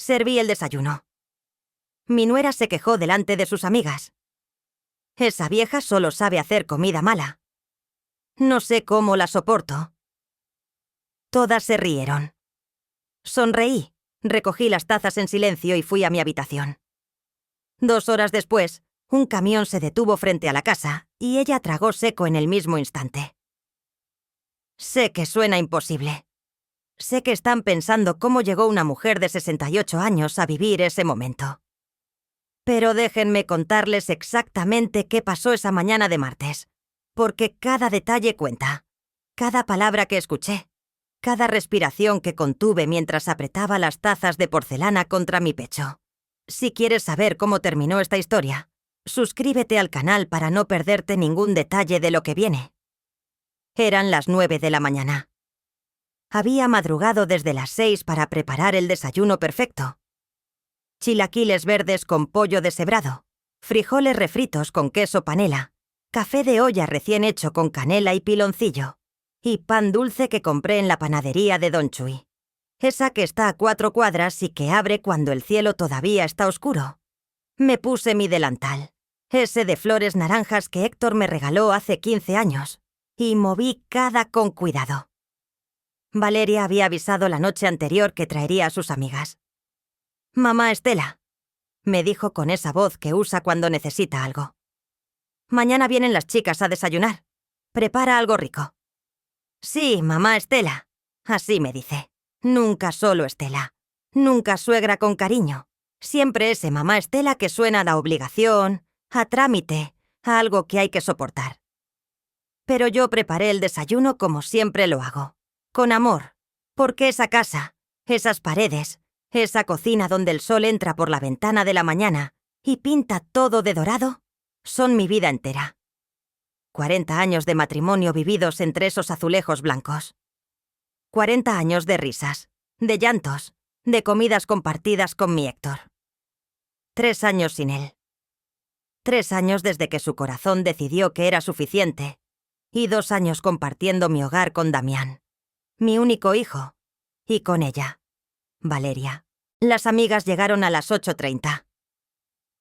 Serví el desayuno. Mi nuera se quejó delante de sus amigas. Esa vieja solo sabe hacer comida mala. No sé cómo la soporto. Todas se rieron. Sonreí, recogí las tazas en silencio y fui a mi habitación. 2 horas después, un camión se detuvo frente a la casa y ella tragó seco en el mismo instante. Sé que suena imposible. Sé que están pensando cómo llegó una mujer de 68 años a vivir ese momento. Pero déjenme contarles exactamente qué pasó esa mañana de martes, porque cada detalle cuenta, cada palabra que escuché, cada respiración que contuve mientras apretaba las tazas de porcelana contra mi pecho. Si quieres saber cómo terminó esta historia, suscríbete al canal para no perderte ningún detalle de lo que viene. Eran las 9 de la mañana. Había madrugado desde las 6 para preparar el desayuno perfecto. Chilaquiles verdes con pollo deshebrado, frijoles refritos con queso panela, café de olla recién hecho con canela y piloncillo, y pan dulce que compré en la panadería de Don Chuy. Esa que está a 4 cuadras y que abre cuando el cielo todavía está oscuro. Me puse mi delantal, ese de flores naranjas que Héctor me regaló hace 15 años, y moví cada con cuidado. Valeria había avisado la noche anterior que traería a sus amigas. «Mamá Estela», me dijo con esa voz que usa cuando necesita algo. «Mañana vienen las chicas a desayunar. Prepara algo rico». «Sí, mamá Estela», así me dice. Nunca solo Estela. Nunca suegra con cariño. Siempre ese mamá Estela que suena a obligación, a trámite, a algo que hay que soportar. Pero yo preparé el desayuno como siempre lo hago. Con amor. Porque esa casa, esas paredes, esa cocina donde el sol entra por la ventana de la mañana y pinta todo de dorado, son mi vida entera. 40 años de matrimonio vividos entre esos azulejos blancos. 40 años de risas, de llantos, de comidas compartidas con mi Héctor. 3 años sin él. 3 años desde que su corazón decidió que era suficiente, y 2 años compartiendo mi hogar con Damián, mi único hijo, y con ella, Valeria. Las amigas llegaron a las 8:30.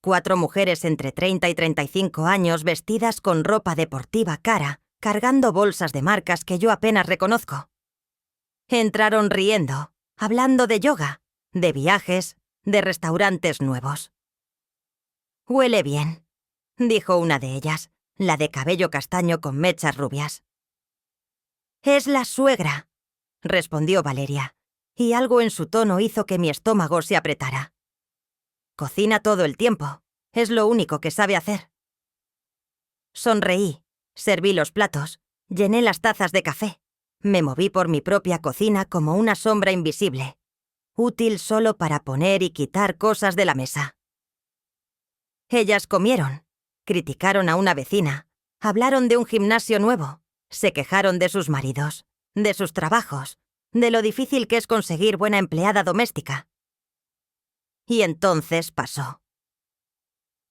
4 mujeres entre 30 y 35 años vestidas con ropa deportiva cara, cargando bolsas de marcas que yo apenas reconozco. Entraron riendo, hablando de yoga, de viajes, de restaurantes nuevos. «Huele bien», dijo una de ellas, la de cabello castaño con mechas rubias. «Es la suegra», respondió Valeria, y algo en su tono hizo que mi estómago se apretara. «Cocina todo el tiempo, es lo único que sabe hacer». Sonreí, serví los platos, llené las tazas de café. Me moví por mi propia cocina como una sombra invisible, útil solo para poner y quitar cosas de la mesa. Ellas comieron, criticaron a una vecina, hablaron de un gimnasio nuevo, se quejaron de sus maridos, de sus trabajos, de lo difícil que es conseguir buena empleada doméstica. Y entonces pasó.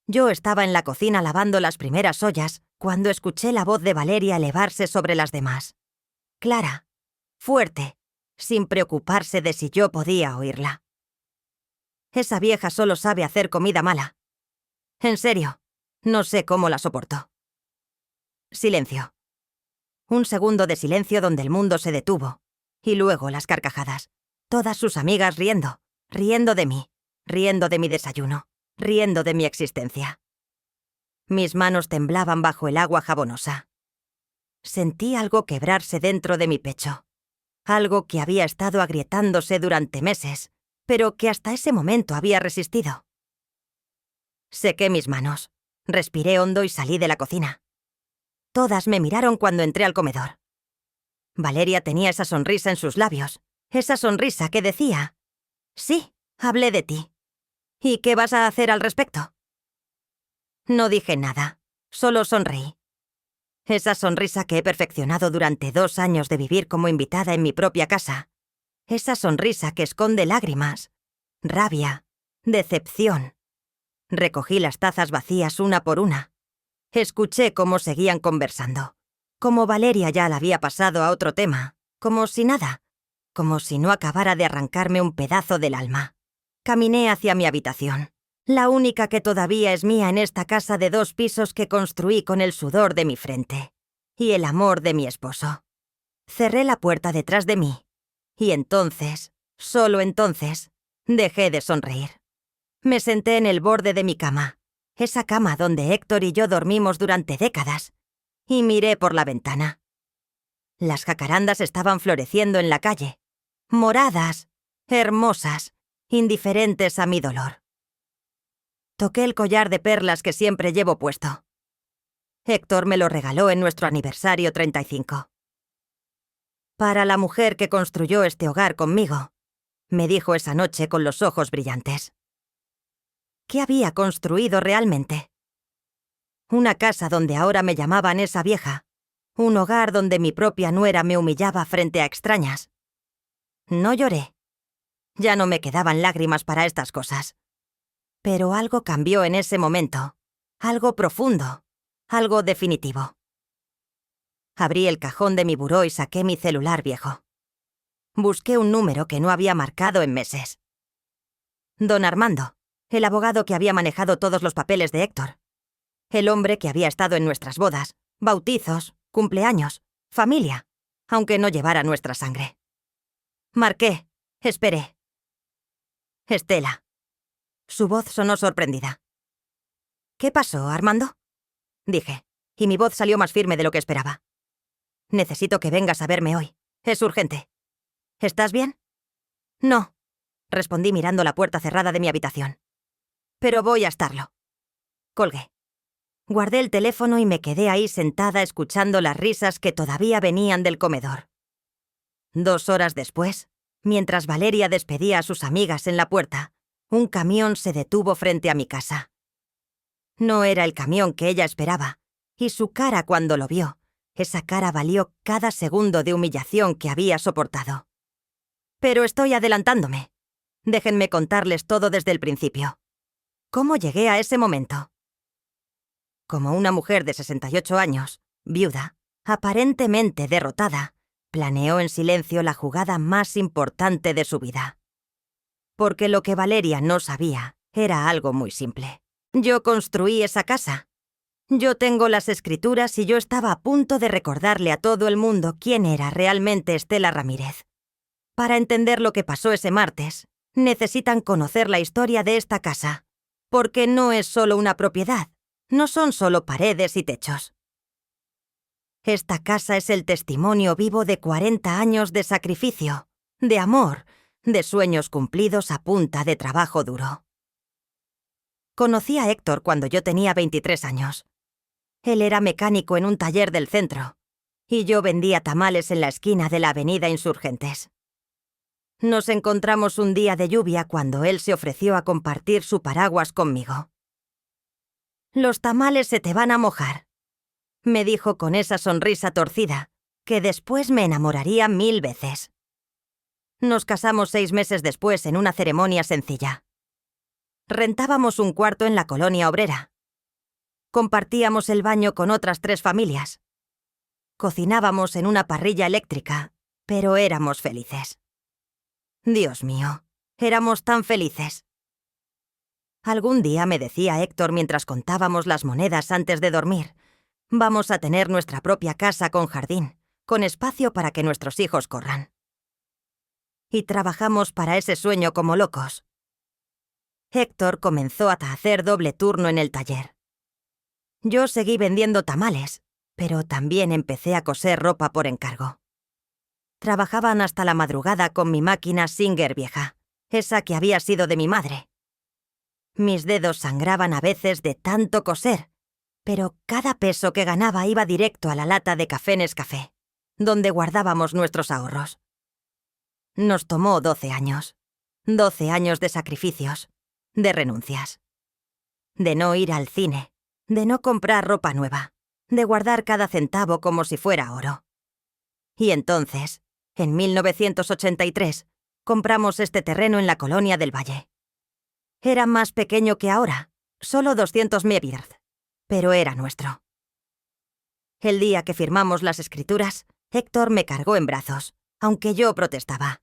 Yo estaba en la cocina lavando las primeras ollas cuando escuché la voz de Valeria elevarse sobre las demás. Clara, fuerte, sin preocuparse de si yo podía oírla. Esa vieja solo sabe hacer comida mala. En serio, no sé cómo la soporto. Silencio. Un segundo de silencio donde el mundo se detuvo. Y luego las carcajadas. Todas sus amigas riendo, riendo de mí, riendo de mi desayuno, riendo de mi existencia. Mis manos temblaban bajo el agua jabonosa. Sentí algo quebrarse dentro de mi pecho. Algo que había estado agrietándose durante meses, pero que hasta ese momento había resistido. Sequé mis manos, respiré hondo y salí de la cocina. Todas me miraron cuando entré al comedor. Valeria tenía esa sonrisa en sus labios, esa sonrisa que decía: «Sí, hablé de ti. ¿Y qué vas a hacer al respecto?» No dije nada, solo sonreí. Esa sonrisa que he perfeccionado durante 2 años de vivir como invitada en mi propia casa. Esa sonrisa que esconde lágrimas, rabia, decepción. Recogí las tazas vacías una por una. Escuché cómo seguían conversando. Como Valeria ya la había pasado a otro tema. Como si nada. Como si no acabara de arrancarme un pedazo del alma. Caminé hacia mi habitación, la única que todavía es mía en esta casa de 2 pisos que construí con el sudor de mi frente y el amor de mi esposo. Cerré la puerta detrás de mí y entonces, solo entonces, dejé de sonreír. Me senté en el borde de mi cama, esa cama donde Héctor y yo dormimos durante décadas, y miré por la ventana. Las jacarandas estaban floreciendo en la calle, moradas, hermosas, indiferentes a mi dolor. Toqué el collar de perlas que siempre llevo puesto. Héctor me lo regaló en nuestro aniversario 35. Para la mujer que construyó este hogar conmigo, me dijo esa noche con los ojos brillantes. ¿Qué había construido realmente? Una casa donde ahora me llamaban esa vieja. Un hogar donde mi propia nuera me humillaba frente a extrañas. No lloré. Ya no me quedaban lágrimas para estas cosas. Pero algo cambió en ese momento. Algo profundo. Algo definitivo. Abrí el cajón de mi buró y saqué mi celular viejo. Busqué un número que no había marcado en meses. Don Armando, el abogado que había manejado todos los papeles de Héctor. El hombre que había estado en nuestras bodas, bautizos, cumpleaños, familia, aunque no llevara nuestra sangre. Marqué, esperé. Estela. Su voz sonó sorprendida. ¿Qué pasó, Armando? Dije, y mi voz salió más firme de lo que esperaba. Necesito que vengas a verme hoy. Es urgente. ¿Estás bien? No, respondí mirando la puerta cerrada de mi habitación. Pero voy a estarlo. Colgué. Guardé el teléfono y me quedé ahí sentada escuchando las risas que todavía venían del comedor. 2 horas después, mientras Valeria despedía a sus amigas en la puerta, un camión se detuvo frente a mi casa. No era el camión que ella esperaba, y su cara cuando lo vio, esa cara valió cada segundo de humillación que había soportado. Pero estoy adelantándome. Déjenme contarles todo desde el principio. ¿Cómo llegué a ese momento? Como una mujer de 68 años, viuda, aparentemente derrotada, planeó en silencio la jugada más importante de su vida. Porque lo que Valeria no sabía era algo muy simple. Yo construí esa casa. Yo tengo las escrituras y yo estaba a punto de recordarle a todo el mundo quién era realmente Estela Ramírez. Para entender lo que pasó ese martes, necesitan conocer la historia de esta casa. Porque no es solo una propiedad, no son solo paredes y techos. Esta casa es el testimonio vivo de 40 años de sacrificio, de amor, de sueños cumplidos a punta de trabajo duro. Conocí a Héctor cuando yo tenía 23 años. Él era mecánico en un taller del centro, y yo vendía tamales en la esquina de la avenida Insurgentes. Nos encontramos un día de lluvia cuando él se ofreció a compartir su paraguas conmigo. «Los tamales se te van a mojar», me dijo con esa sonrisa torcida, que después me enamoraría 1000 veces. Nos casamos 6 meses después en una ceremonia sencilla. Rentábamos un cuarto en la colonia obrera. Compartíamos el baño con otras 3 familias. Cocinábamos en una parrilla eléctrica, pero éramos felices. Dios mío, éramos tan felices. Algún día me decía Héctor mientras contábamos las monedas antes de dormir, vamos a tener nuestra propia casa con jardín, con espacio para que nuestros hijos corran. Y trabajamos para ese sueño como locos. Héctor comenzó a hacer doble turno en el taller. Yo seguí vendiendo tamales, pero también empecé a coser ropa por encargo. Trabajaban hasta la madrugada con mi máquina Singer vieja, esa que había sido de mi madre. Mis dedos sangraban a veces de tanto coser, pero cada peso que ganaba iba directo a la lata de café Nescafé, donde guardábamos nuestros ahorros. Nos tomó 12 años. 12 años de sacrificios, de renuncias. De no ir al cine, de no comprar ropa nueva, de guardar cada centavo como si fuera oro. Y entonces, en 1983, compramos este terreno en la colonia del Valle. Era más pequeño que ahora, solo 200 metros, pero era nuestro. El día que firmamos las escrituras, Héctor me cargó en brazos, aunque yo protestaba.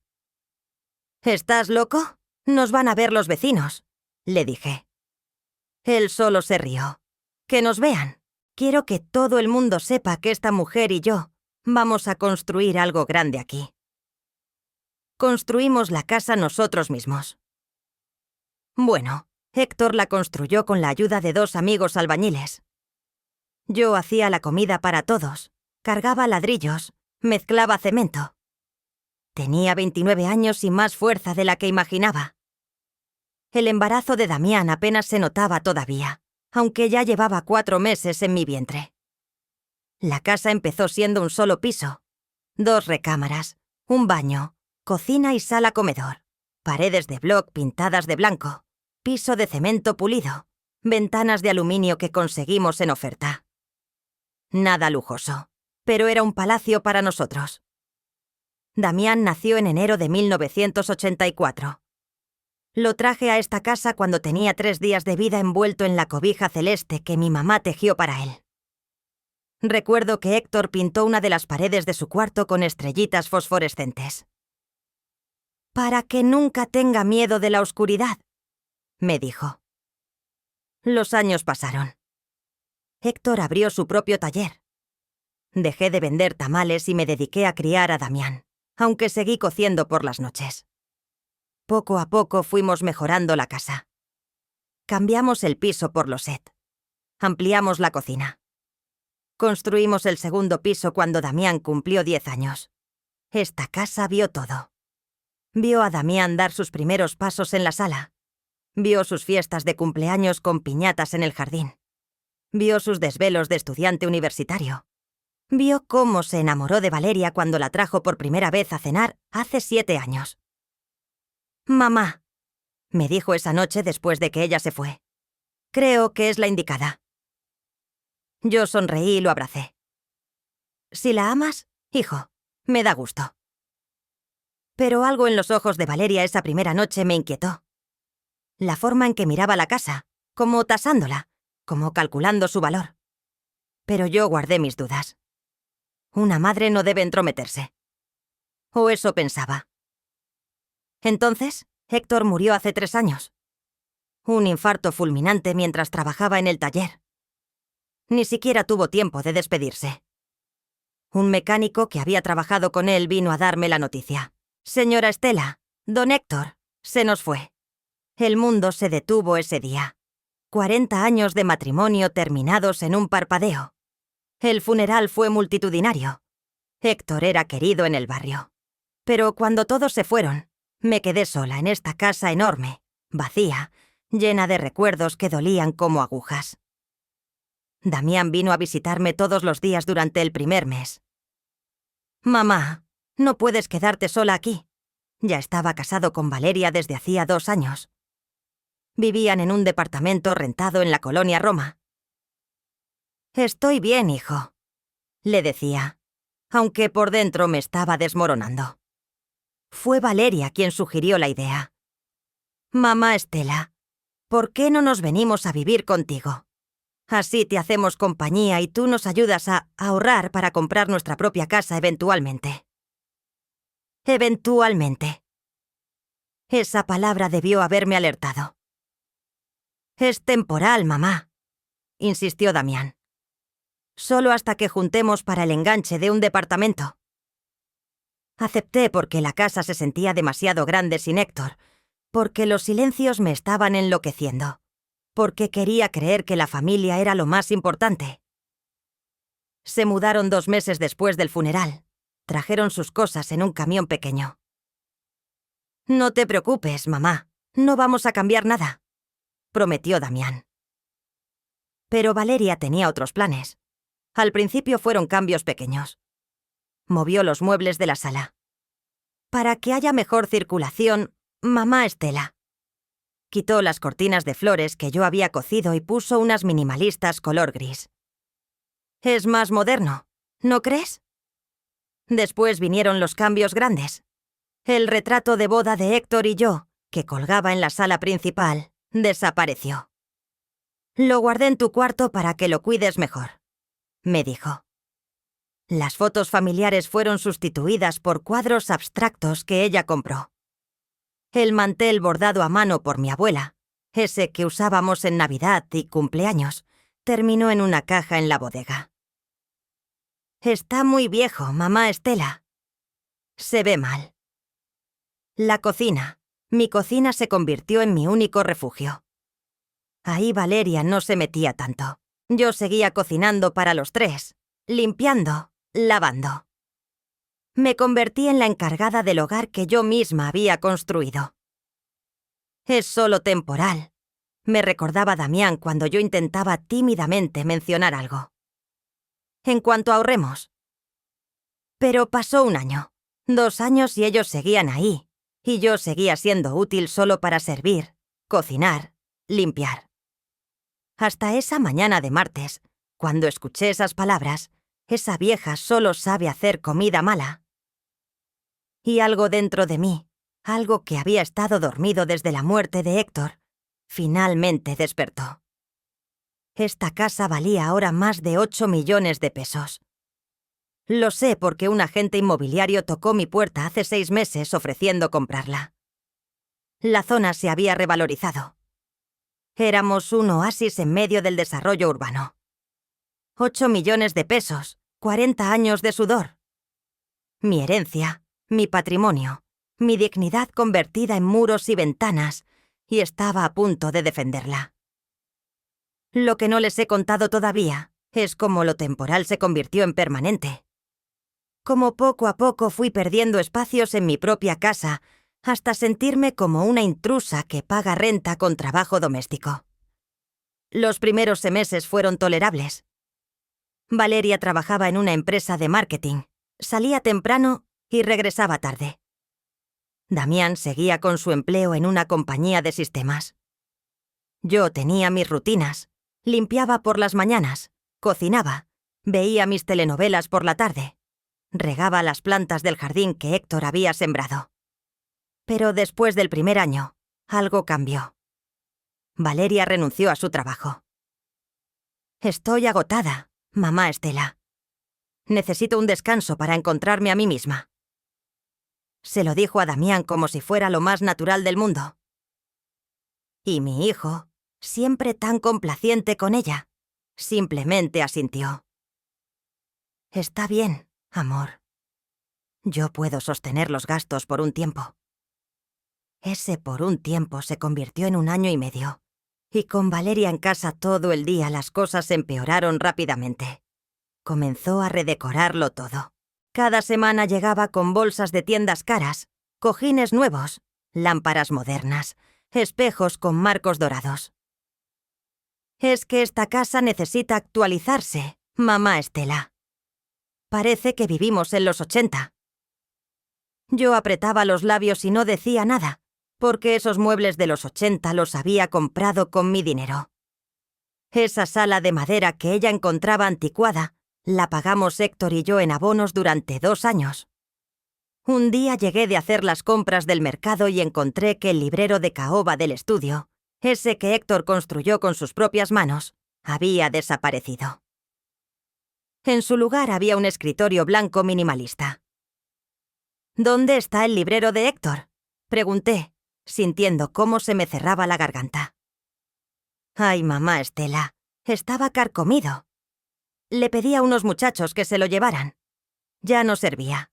¿Estás loco? Nos van a ver los vecinos, le dije. Él solo se rió. Que nos vean. Quiero que todo el mundo sepa que esta mujer y yo vamos a construir algo grande aquí. Construimos la casa nosotros mismos. Bueno, Héctor la construyó con la ayuda de 2 amigos albañiles. Yo hacía la comida para todos, cargaba ladrillos, mezclaba cemento. Tenía 29 años y más fuerza de la que imaginaba. El embarazo de Damián apenas se notaba todavía, aunque ya llevaba 4 meses en mi vientre. La casa empezó siendo un solo piso, 2 recámaras, un baño, cocina y sala-comedor, paredes de bloc pintadas de blanco, piso de cemento pulido, ventanas de aluminio que conseguimos en oferta. Nada lujoso, pero era un palacio para nosotros. Damián nació en enero de 1984. Lo traje a esta casa cuando tenía 3 días de vida envuelto en la cobija celeste que mi mamá tejió para él. Recuerdo que Héctor pintó una de las paredes de su cuarto con estrellitas fosforescentes. «Para que nunca tenga miedo de la oscuridad», me dijo. Los años pasaron. Héctor abrió su propio taller. Dejé de vender tamales y me dediqué a criar a Damián, aunque seguí cociendo por las noches. Poco a poco fuimos mejorando la casa. Cambiamos el piso por loset. Ampliamos la cocina. Construimos el segundo piso cuando Damián cumplió 10 años. Esta casa vio todo. Vio a Damián dar sus primeros pasos en la sala. Vio sus fiestas de cumpleaños con piñatas en el jardín. Vio sus desvelos de estudiante universitario. Vio cómo se enamoró de Valeria cuando la trajo por primera vez a cenar hace 7 años. «Mamá», me dijo esa noche después de que ella se fue. «Creo que es la indicada». Yo sonreí y lo abracé. «Si la amas, hijo, me da gusto». Pero algo en los ojos de Valeria esa primera noche me inquietó. La forma en que miraba la casa, como tasándola, como calculando su valor. Pero yo guardé mis dudas. Una madre no debe entrometerse. O eso pensaba. Entonces, Héctor murió hace 3 años. Un infarto fulminante mientras trabajaba en el taller. Ni siquiera tuvo tiempo de despedirse. Un mecánico que había trabajado con él vino a darme la noticia. «Señora Estela, don Héctor, se nos fue». El mundo se detuvo ese día. 40 años de matrimonio terminados en un parpadeo. El funeral fue multitudinario. Héctor era querido en el barrio. Pero cuando todos se fueron, me quedé sola en esta casa enorme, vacía, llena de recuerdos que dolían como agujas. Damián vino a visitarme todos los días durante el primer mes. «Mamá, no puedes quedarte sola aquí». Ya estaba casado con Valeria desde hacía 2 años. Vivían en un departamento rentado en la colonia Roma. «Estoy bien, hijo», le decía, aunque por dentro me estaba desmoronando. Fue Valeria quien sugirió la idea. «Mamá Estela, ¿por qué no nos venimos a vivir contigo? Así te hacemos compañía y tú nos ayudas a ahorrar para comprar nuestra propia casa eventualmente». Eventualmente. Esa palabra debió haberme alertado. «Es temporal, mamá», insistió Damián. «Solo hasta que juntemos para el enganche de un departamento». Acepté porque la casa se sentía demasiado grande sin Héctor, porque los silencios me estaban enloqueciendo, porque quería creer que la familia era lo más importante. Se mudaron 2 meses después del funeral. Trajeron sus cosas en un camión pequeño. «No te preocupes, mamá, no vamos a cambiar nada», prometió Damián. Pero Valeria tenía otros planes. Al principio fueron cambios pequeños. Movió los muebles de la sala. «Para que haya mejor circulación, mamá Estela». Quitó las cortinas de flores que yo había cosido y puso unas minimalistas color gris. «Es más moderno, ¿no crees?» Después vinieron los cambios grandes. El retrato de boda de Héctor y yo, que colgaba en la sala principal, desapareció. «Lo guardé en tu cuarto para que lo cuides mejor», me dijo. Las fotos familiares fueron sustituidas por cuadros abstractos que ella compró. El mantel bordado a mano por mi abuela, ese que usábamos en Navidad y cumpleaños, terminó en una caja en la bodega. Está muy viejo, mamá Estela. Se ve mal. La cocina. Mi cocina se convirtió en mi único refugio. Ahí Valeria no se metía tanto. Yo seguía cocinando para los tres, limpiando, lavando. Me convertí en la encargada del hogar que yo misma había construido. Es solo temporal, me recordaba Damián cuando yo intentaba tímidamente mencionar algo. En cuanto ahorremos. Pero pasó 1 año, 2 años y ellos seguían ahí, y yo seguía siendo útil solo para servir, cocinar, limpiar. Hasta esa mañana de martes, cuando escuché esas palabras, esa vieja solo sabe hacer comida mala. Y algo dentro de mí, algo que había estado dormido desde la muerte de Héctor, finalmente despertó. Esta casa valía ahora más de 8 millones de pesos. Lo sé porque un agente inmobiliario tocó mi puerta hace 6 meses ofreciendo comprarla. La zona se había revalorizado. Éramos un oasis en medio del desarrollo urbano. 8 millones de pesos, 40 años de sudor. Mi herencia, mi patrimonio, mi dignidad convertida en muros y ventanas, y estaba a punto de defenderla. Lo que no les he contado todavía es cómo lo temporal se convirtió en permanente. Cómo poco a poco fui perdiendo espacios en mi propia casa hasta sentirme como una intrusa que paga renta con trabajo doméstico. Los primeros meses fueron tolerables. Valeria trabajaba en una empresa de marketing, salía temprano y regresaba tarde. Damián seguía con su empleo en una compañía de sistemas. Yo tenía mis rutinas, limpiaba por las mañanas, cocinaba, veía mis telenovelas por la tarde, regaba las plantas del jardín que Héctor había sembrado. Pero después del primer año, algo cambió. Valeria renunció a su trabajo. Estoy agotada, mamá Estela. Necesito un descanso para encontrarme a mí misma. Se lo dijo a Damián como si fuera lo más natural del mundo. Y mi hijo, siempre tan complaciente con ella, simplemente asintió. Está bien, amor. Yo puedo sostener los gastos por un tiempo. Ese por un tiempo se convirtió en 1 año y medio, y con Valeria en casa todo el día las cosas empeoraron rápidamente. Comenzó a redecorarlo todo. Cada semana llegaba con bolsas de tiendas caras, cojines nuevos, lámparas modernas, espejos con marcos dorados. Es que esta casa necesita actualizarse, mamá Estela. Parece que vivimos en los 80. Yo apretaba los labios y no decía nada, porque esos muebles de los 80 los había comprado con mi dinero. Esa sala de madera que ella encontraba anticuada, la pagamos Héctor y yo en abonos durante 2 años. Un día llegué de hacer las compras del mercado y encontré que el librero de caoba del estudio, ese que Héctor construyó con sus propias manos, había desaparecido. En su lugar había un escritorio blanco minimalista. ¿Dónde está el librero de Héctor?, pregunté, sintiendo cómo se me cerraba la garganta. Ay, mamá Estela, estaba carcomido. Le pedí a unos muchachos que se lo llevaran. Ya no servía.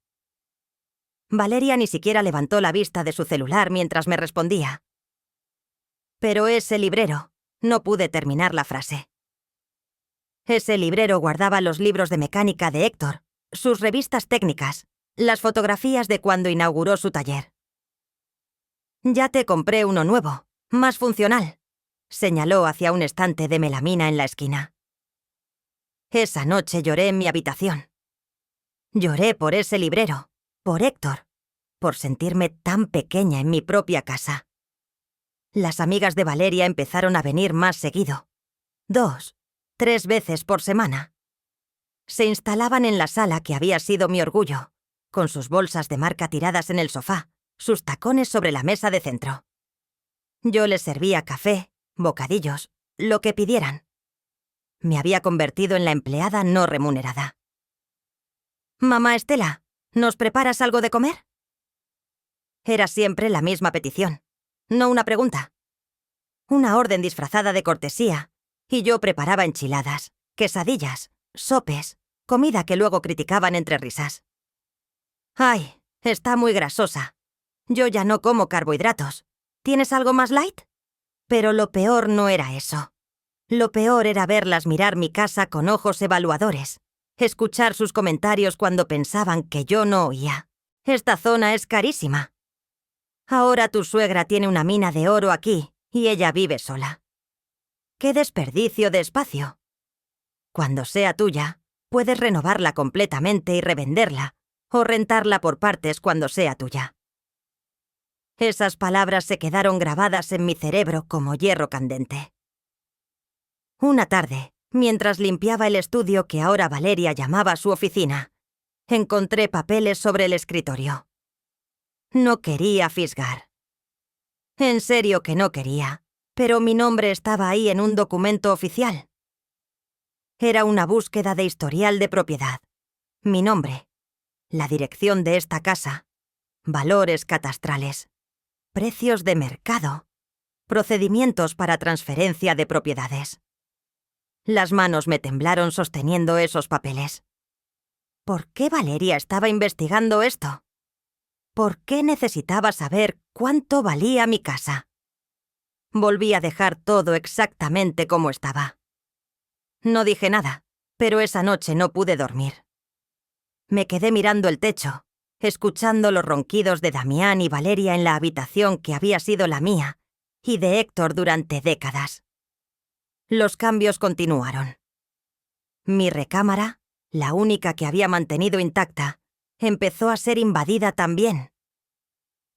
Valeria ni siquiera levantó la vista de su celular mientras me respondía. Pero ese librero, no pude terminar la frase. Ese librero guardaba los libros de mecánica de Héctor, sus revistas técnicas, las fotografías de cuando inauguró su taller. Ya te compré uno nuevo, más funcional, señaló hacia un estante de melamina en la esquina. Esa noche lloré en mi habitación. Lloré por ese librero, por Héctor, por sentirme tan pequeña en mi propia casa. Las amigas de Valeria empezaron a venir más seguido. 2, 3 veces por semana. Se instalaban en la sala que había sido mi orgullo, con sus bolsas de marca tiradas en el sofá, sus tacones sobre la mesa de centro. Yo les servía café, bocadillos, lo que pidieran. Me había convertido en la empleada no remunerada. Mamá Estela, ¿nos preparas algo de comer? Era siempre la misma petición, no una pregunta. Una orden disfrazada de cortesía, y yo preparaba enchiladas, quesadillas, sopes, comida que luego criticaban entre risas. «Ay, está muy grasosa. Yo ya no como carbohidratos. ¿Tienes algo más light?» Pero lo peor no era eso. Lo peor era verlas mirar mi casa con ojos evaluadores, escuchar sus comentarios cuando pensaban que yo no oía. «Esta zona es carísima. Ahora tu suegra tiene una mina de oro aquí y ella vive sola. ¡Qué desperdicio de espacio! Cuando sea tuya, puedes renovarla completamente y revenderla, o rentarla por partes cuando sea tuya». Esas palabras se quedaron grabadas en mi cerebro como hierro candente. Una tarde, mientras limpiaba el estudio que ahora Valeria llamaba su oficina, encontré papeles sobre el escritorio. No quería fisgar. En serio que no quería, pero mi nombre estaba ahí en un documento oficial. Era una búsqueda de historial de propiedad. Mi nombre, la dirección de esta casa, valores catastrales, precios de mercado, procedimientos para transferencia de propiedades. Las manos me temblaron sosteniendo esos papeles. ¿Por qué Valeria estaba investigando esto? ¿Por qué necesitaba saber cuánto valía mi casa? Volví a dejar todo exactamente como estaba. No dije nada, pero esa noche no pude dormir. Me quedé mirando el techo, escuchando los ronquidos de Damián y Valeria en la habitación que había sido la mía y de Héctor durante décadas. Los cambios continuaron. Mi recámara, la única que había mantenido intacta, empezó a ser invadida también.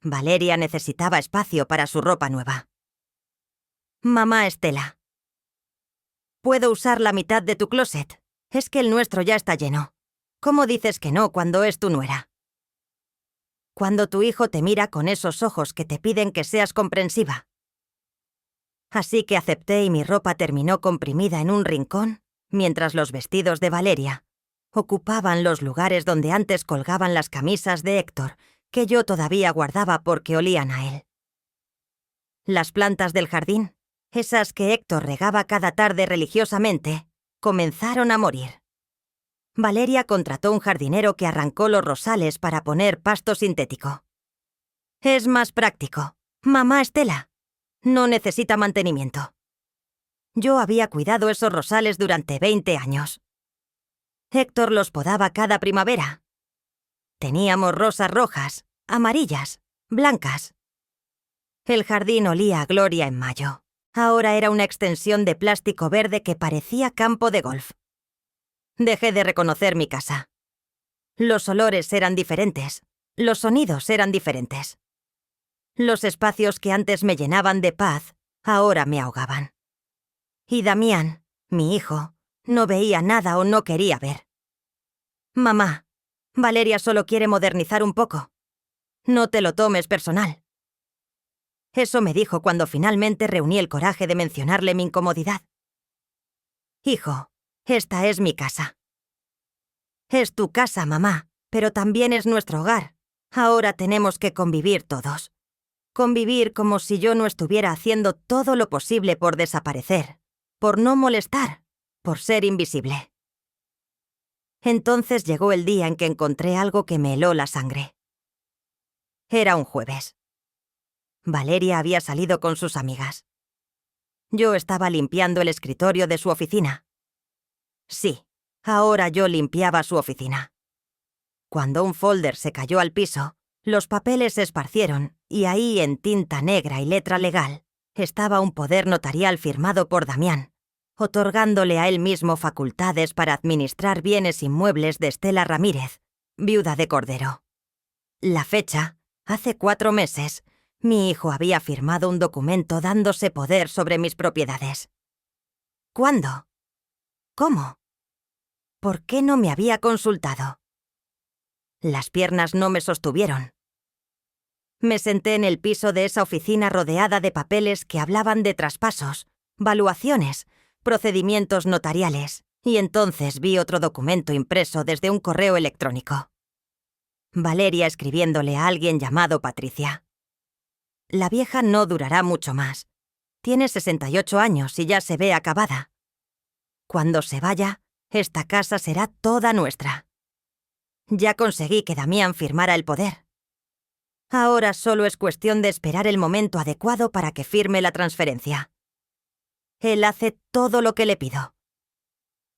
Valeria necesitaba espacio para su ropa nueva. «Mamá Estela, ¿puedo usar la mitad de tu closet? Es que el nuestro ya está lleno. ¿Cómo dices que no cuando es tu nuera?» Cuando tu hijo te mira con esos ojos que te piden que seas comprensiva. Así que acepté y mi ropa terminó comprimida en un rincón, mientras los vestidos de Valeria ocupaban los lugares donde antes colgaban las camisas de Héctor, que yo todavía guardaba porque olían a él. Las plantas del jardín, esas que Héctor regaba cada tarde religiosamente, comenzaron a morir. Valeria contrató un jardinero que arrancó los rosales para poner pasto sintético. Es más práctico. Mamá Estela, no necesita mantenimiento. Yo había cuidado esos rosales durante 20 años. Héctor los podaba cada primavera. Teníamos rosas rojas, amarillas, blancas. El jardín olía a gloria en mayo. Ahora era una extensión de plástico verde que parecía campo de golf. Dejé de reconocer mi casa. Los olores eran diferentes, los sonidos eran diferentes. Los espacios que antes me llenaban de paz, ahora me ahogaban. Y Damián, mi hijo, no veía nada o no quería ver. «Mamá, Valeria solo quiere modernizar un poco. No te lo tomes personal». Eso me dijo cuando finalmente reuní el coraje de mencionarle mi incomodidad. «Hijo, esta es mi casa». «Es tu casa, mamá, pero también es nuestro hogar. Ahora tenemos que convivir todos. Convivir como si yo no estuviera haciendo todo lo posible por desaparecer, por no molestar, por ser invisible». Entonces llegó el día en que encontré algo que me heló la sangre. Era un jueves. Valeria había salido con sus amigas. Yo estaba limpiando el escritorio de su oficina. Sí, ahora yo limpiaba su oficina. Cuando un folder se cayó al piso, los papeles se esparcieron y ahí, en tinta negra y letra legal, estaba un poder notarial firmado por Damián, otorgándole a él mismo facultades para administrar bienes inmuebles de Estela Ramírez, viuda de Cordero. La fecha, hace 4 meses, mi hijo había firmado un documento dándose poder sobre mis propiedades. ¿Cuándo? ¿Cómo? ¿Por qué no me había consultado? Las piernas no me sostuvieron. Me senté en el piso de esa oficina rodeada de papeles que hablaban de traspasos, valuaciones, procedimientos notariales, y entonces vi otro documento impreso desde un correo electrónico. Valeria escribiéndole a alguien llamado Patricia. La vieja no durará mucho más. Tiene 68 años y ya se ve acabada. Cuando se vaya, esta casa será toda nuestra. Ya conseguí que Damián firmara el poder. Ahora solo es cuestión de esperar el momento adecuado para que firme la transferencia. Él hace todo lo que le pido.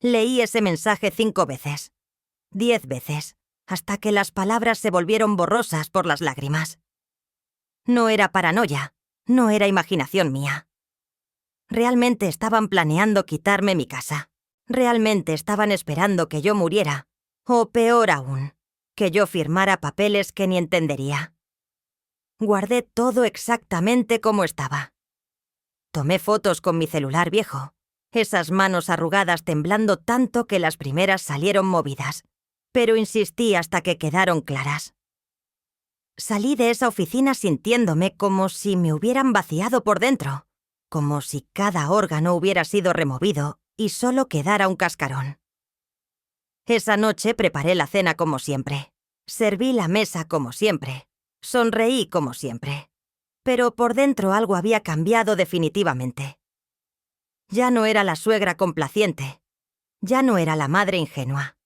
Leí ese mensaje 5 veces, 10 veces, hasta que las palabras se volvieron borrosas por las lágrimas. No era paranoia, no era imaginación mía. Realmente estaban planeando quitarme mi casa. Realmente estaban esperando que yo muriera. O peor aún, que yo firmara papeles que ni entendería. Guardé todo exactamente como estaba. Tomé fotos con mi celular viejo, esas manos arrugadas temblando tanto que las primeras salieron movidas, pero insistí hasta que quedaron claras. Salí de esa oficina sintiéndome como si me hubieran vaciado por dentro, como si cada órgano hubiera sido removido y solo quedara un cascarón. Esa noche preparé la cena como siempre, serví la mesa como siempre, sonreí como siempre, pero por dentro algo había cambiado definitivamente. Ya no era la suegra complaciente, ya no era la madre ingenua.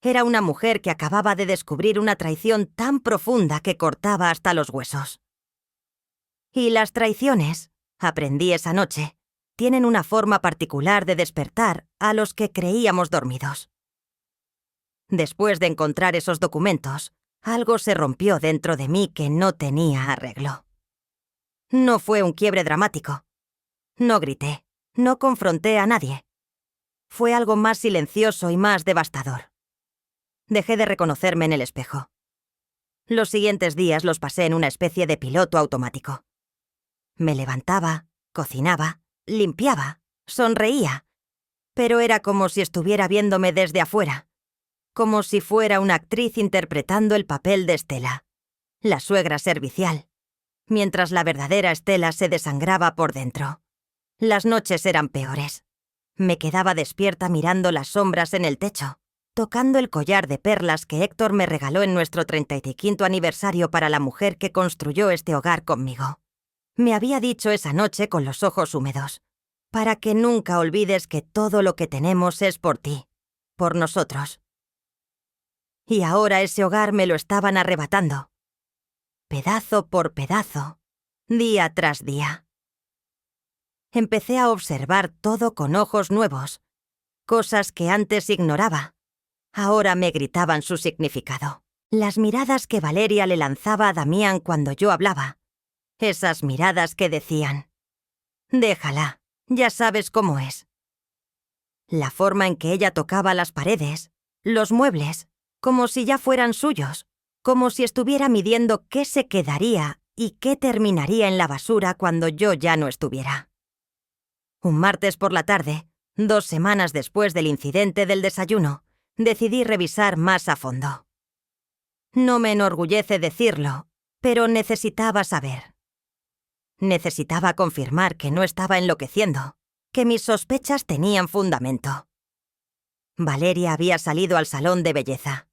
Era una mujer que acababa de descubrir una traición tan profunda que cortaba hasta los huesos. Y las traiciones, aprendí esa noche, tienen una forma particular de despertar a los que creíamos dormidos. Después de encontrar esos documentos, algo se rompió dentro de mí que no tenía arreglo. No fue un quiebre dramático. No grité, no confronté a nadie. Fue algo más silencioso y más devastador. Dejé de reconocerme en el espejo. Los siguientes días los pasé en una especie de piloto automático. Me levantaba, cocinaba, limpiaba, sonreía, pero era como si estuviera viéndome desde afuera, como si fuera una actriz interpretando el papel de Estela, la suegra servicial, mientras la verdadera Estela se desangraba por dentro. Las noches eran peores. Me quedaba despierta mirando las sombras en el techo, tocando el collar de perlas que Héctor me regaló en nuestro 35º aniversario para la mujer que construyó este hogar conmigo. Me había dicho esa noche con los ojos húmedos, para que nunca olvides que todo lo que tenemos es por ti, por nosotros. Y ahora ese hogar me lo estaban arrebatando, pedazo por pedazo, día tras día. Empecé a observar todo con ojos nuevos, cosas que antes ignoraba. Ahora me gritaban su significado. Las miradas que Valeria le lanzaba a Damián cuando yo hablaba. Esas miradas que decían: déjala, ya sabes cómo es. La forma en que ella tocaba las paredes, los muebles, como si ya fueran suyos, como si estuviera midiendo qué se quedaría y qué terminaría en la basura cuando yo ya no estuviera. Un martes por la tarde, 2 semanas después del incidente del desayuno, decidí revisar más a fondo. No me enorgullece decirlo, pero necesitaba saber. Necesitaba confirmar que no estaba enloqueciendo, que mis sospechas tenían fundamento. Valeria había salido al salón de belleza.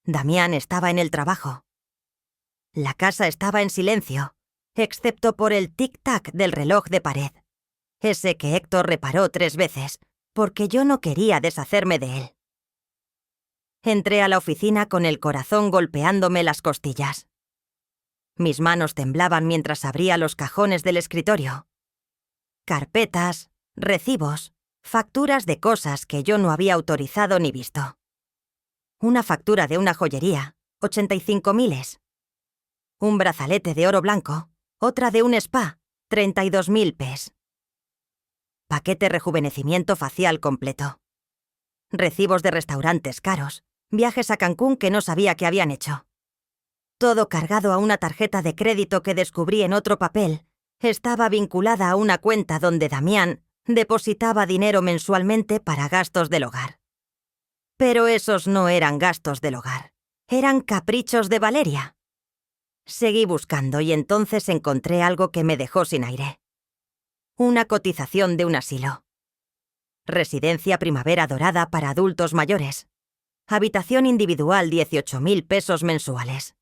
Damián estaba en el trabajo. La casa estaba en silencio, excepto por el tic-tac del reloj de pared, ese que Héctor reparó 3 veces, porque yo no quería deshacerme de él. Entré a la oficina con el corazón golpeándome las costillas. Mis manos temblaban mientras abría los cajones del escritorio. Carpetas, recibos, facturas de cosas que yo no había autorizado ni visto. Una factura de una joyería, 85.000. Un brazalete de oro blanco, otra de un spa, 32.000 pes. Paquete rejuvenecimiento facial completo. Recibos de restaurantes caros, viajes a Cancún que no sabía que habían hecho. Todo cargado a una tarjeta de crédito que descubrí en otro papel. Estaba vinculada a una cuenta donde Damián depositaba dinero mensualmente para gastos del hogar. Pero esos no eran gastos del hogar, eran caprichos de Valeria. Seguí buscando y entonces encontré algo que me dejó sin aire. Una cotización de un asilo. Residencia Primavera Dorada para adultos mayores. Habitación individual 18.000 pesos mensuales.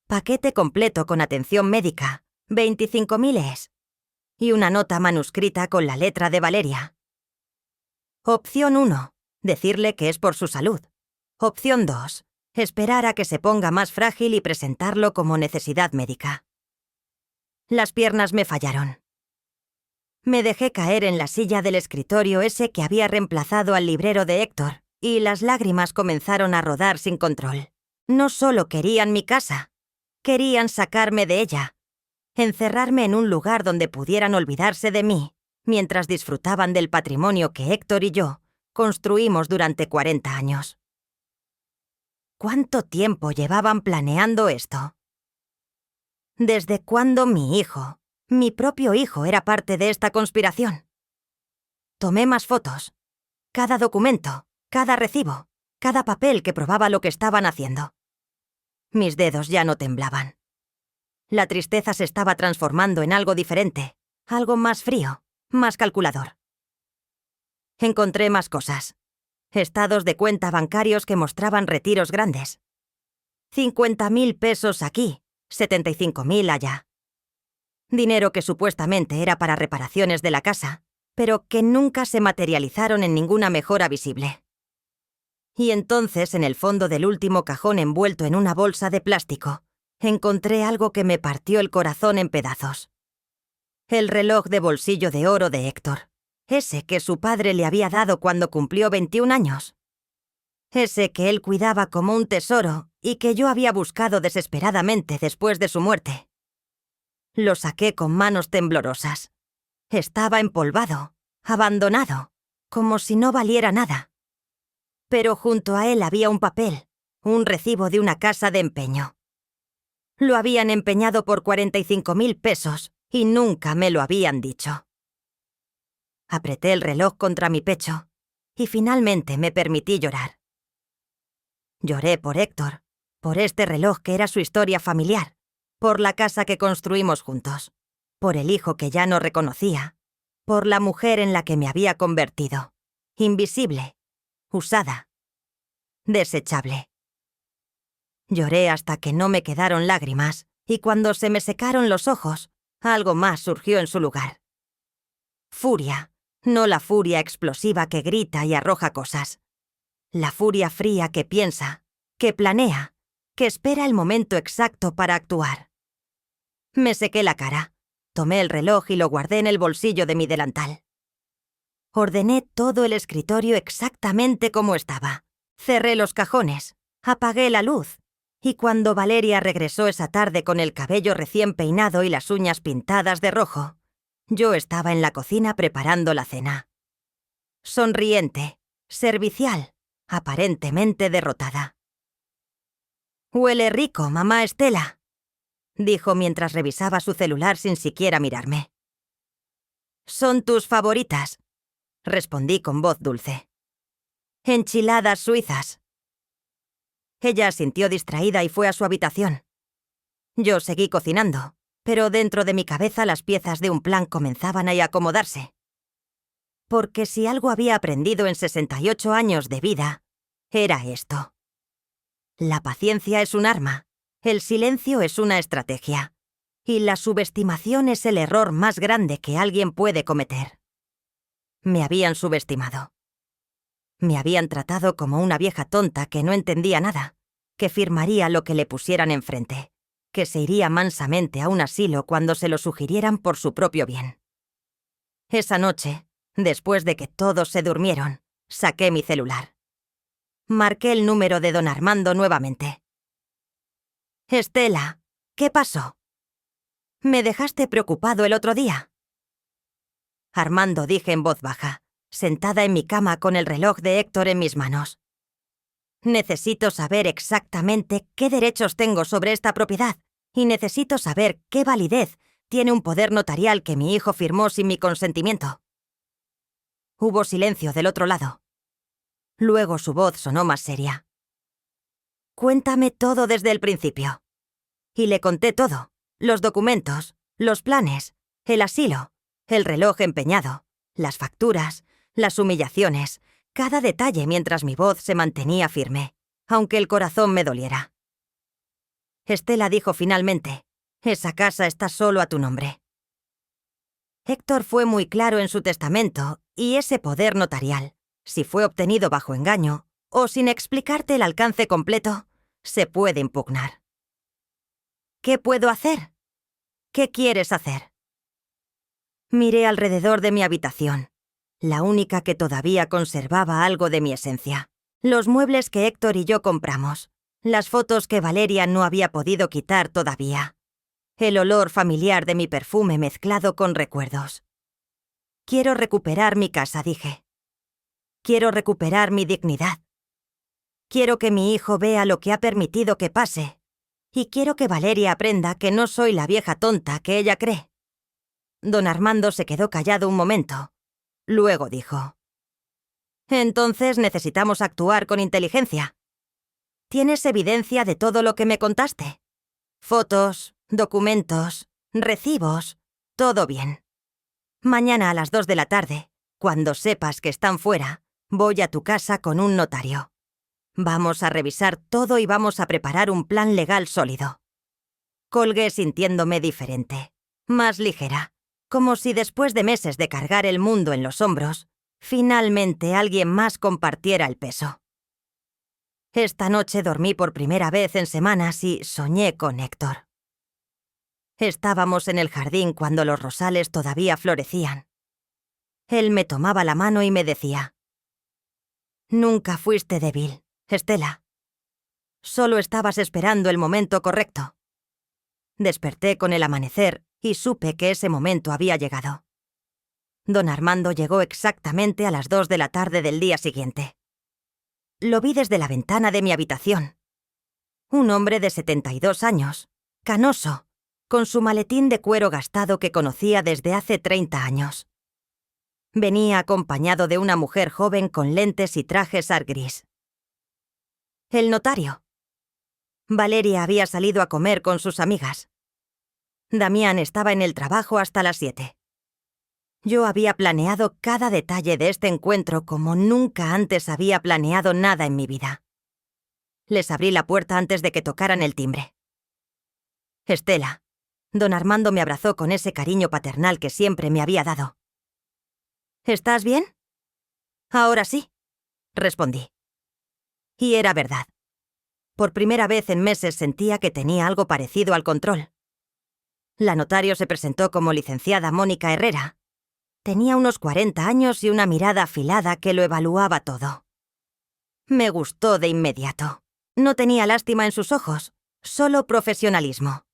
Paquete completo con atención médica 25.000 es. Y una nota manuscrita con la letra de Valeria. Opción 1. Decirle que es por su salud. Opción 2. Esperar a que se ponga más frágil y presentarlo como necesidad médica. Las piernas me fallaron. Me dejé caer en la silla del escritorio ese que había reemplazado al librero de Héctor, y las lágrimas comenzaron a rodar sin control. No solo querían mi casa, querían sacarme de ella, encerrarme en un lugar donde pudieran olvidarse de mí, mientras disfrutaban del patrimonio que Héctor y yo construimos durante 40 años. ¿Cuánto tiempo llevaban planeando esto? ¿Desde cuándo mi hijo, mi propio hijo, era parte de esta conspiración? Tomé más fotos. Cada documento, cada recibo, cada papel que probaba lo que estaban haciendo. Mis dedos ya no temblaban. La tristeza se estaba transformando en algo diferente, algo más frío, más calculador. Encontré más cosas. Estados de cuenta bancarios que mostraban retiros grandes. 50.000 pesos aquí, 75.000 allá. Dinero que supuestamente era para reparaciones de la casa, pero que nunca se materializaron en ninguna mejora visible. Y entonces, en el fondo del último cajón envuelto en una bolsa de plástico, encontré algo que me partió el corazón en pedazos. El reloj de bolsillo de oro de Héctor. Ese que su padre le había dado cuando cumplió 21 años. Ese que él cuidaba como un tesoro y que yo había buscado desesperadamente después de su muerte. Lo saqué con manos temblorosas. Estaba empolvado, abandonado, como si no valiera nada. Pero junto a él había un papel, un recibo de una casa de empeño. Lo habían empeñado por 45.000 pesos y nunca me lo habían dicho. Apreté el reloj contra mi pecho y finalmente me permití llorar. Lloré por Héctor, por este reloj que era su historia familiar, por la casa que construimos juntos, por el hijo que ya no reconocía, por la mujer en la que me había convertido, invisible, usada, desechable. Lloré hasta que no me quedaron lágrimas y cuando se me secaron los ojos, algo más surgió en su lugar. Furia. No la furia explosiva que grita y arroja cosas. La furia fría que piensa, que planea, que espera el momento exacto para actuar. Me sequé la cara, tomé el reloj y lo guardé en el bolsillo de mi delantal. Ordené todo el escritorio exactamente como estaba. Cerré los cajones, apagué la luz, y cuando Valeria regresó esa tarde con el cabello recién peinado y las uñas pintadas de rojo, yo estaba en la cocina preparando la cena. Sonriente, servicial, aparentemente derrotada. «Huele rico, mamá Estela», dijo mientras revisaba su celular sin siquiera mirarme. «Son tus favoritas», respondí con voz dulce. «Enchiladas suizas». Ella asintió distraída y fue a su habitación. Yo seguí cocinando, pero dentro de mi cabeza las piezas de un plan comenzaban a acomodarse. Porque si algo había aprendido en 68 años de vida, era esto. La paciencia es un arma, el silencio es una estrategia, y la subestimación es el error más grande que alguien puede cometer. Me habían subestimado. Me habían tratado como una vieja tonta que no entendía nada, que firmaría lo que le pusieran enfrente, que se iría mansamente a un asilo cuando se lo sugirieran por su propio bien. Esa noche, después de que todos se durmieron, saqué mi celular. Marqué el número de don Armando nuevamente. «Estela, ¿qué pasó? Me dejaste preocupado el otro día». «Armando», dije en voz baja, sentada en mi cama con el reloj de Héctor en mis manos. «Necesito saber exactamente qué derechos tengo sobre esta propiedad y necesito saber qué validez tiene un poder notarial que mi hijo firmó sin mi consentimiento». Hubo silencio del otro lado. Luego su voz sonó más seria. «Cuéntame todo desde el principio». Y le conté todo, los documentos, los planes, el asilo, el reloj empeñado, las facturas, las humillaciones, cada detalle mientras mi voz se mantenía firme, aunque el corazón me doliera. Estela dijo finalmente: «Esa casa está solo a tu nombre». Héctor fue muy claro en su testamento, y ese poder notarial, si fue obtenido bajo engaño o sin explicarte el alcance completo, se puede impugnar. ¿Qué puedo hacer? ¿Qué quieres hacer? Miré alrededor de mi habitación, la única que todavía conservaba algo de mi esencia. Los muebles que Héctor y yo compramos, las fotos que Valeria no había podido quitar todavía, el olor familiar de mi perfume mezclado con recuerdos. Quiero recuperar mi casa, dije. Quiero recuperar mi dignidad. Quiero que mi hijo vea lo que ha permitido que pase. Y quiero que Valeria aprenda que no soy la vieja tonta que ella cree. Don Armando se quedó callado un momento. Luego dijo: «Entonces necesitamos actuar con inteligencia. ¿Tienes evidencia de todo lo que me contaste? Fotos, documentos, recibos, todo bien. Mañana a las 2 de la tarde, cuando sepas que están fuera, voy a tu casa con un notario. Vamos a revisar todo y vamos a preparar un plan legal sólido». Colgué sintiéndome diferente, más ligera, como si después de meses de cargar el mundo en los hombros, finalmente alguien más compartiera el peso. Esta noche dormí por primera vez en semanas y soñé con Héctor. Estábamos en el jardín cuando los rosales todavía florecían. Él me tomaba la mano y me decía: «Nunca fuiste débil, Estela. Solo estabas esperando el momento correcto». Desperté con el amanecer y supe que ese momento había llegado. Don Armando llegó exactamente a las 2 de la tarde del día siguiente. Lo vi desde la ventana de mi habitación. Un hombre de 72 años, canoso, con su maletín de cuero gastado que conocía desde hace 30 años. Venía acompañado de una mujer joven con lentes y traje sar gris. El notario. Valeria había salido a comer con sus amigas. Damián estaba en el trabajo hasta las 7. Yo había planeado cada detalle de este encuentro como nunca antes había planeado nada en mi vida. Les abrí la puerta antes de que tocaran el timbre. «Estela». Don Armando me abrazó con ese cariño paternal que siempre me había dado. «¿Estás bien?» «Ahora sí», respondí. Y era verdad. Por primera vez en meses sentía que tenía algo parecido al control. La notario se presentó como licenciada Mónica Herrera. Tenía unos 40 años y una mirada afilada que lo evaluaba todo. Me gustó de inmediato. No tenía lástima en sus ojos, solo profesionalismo.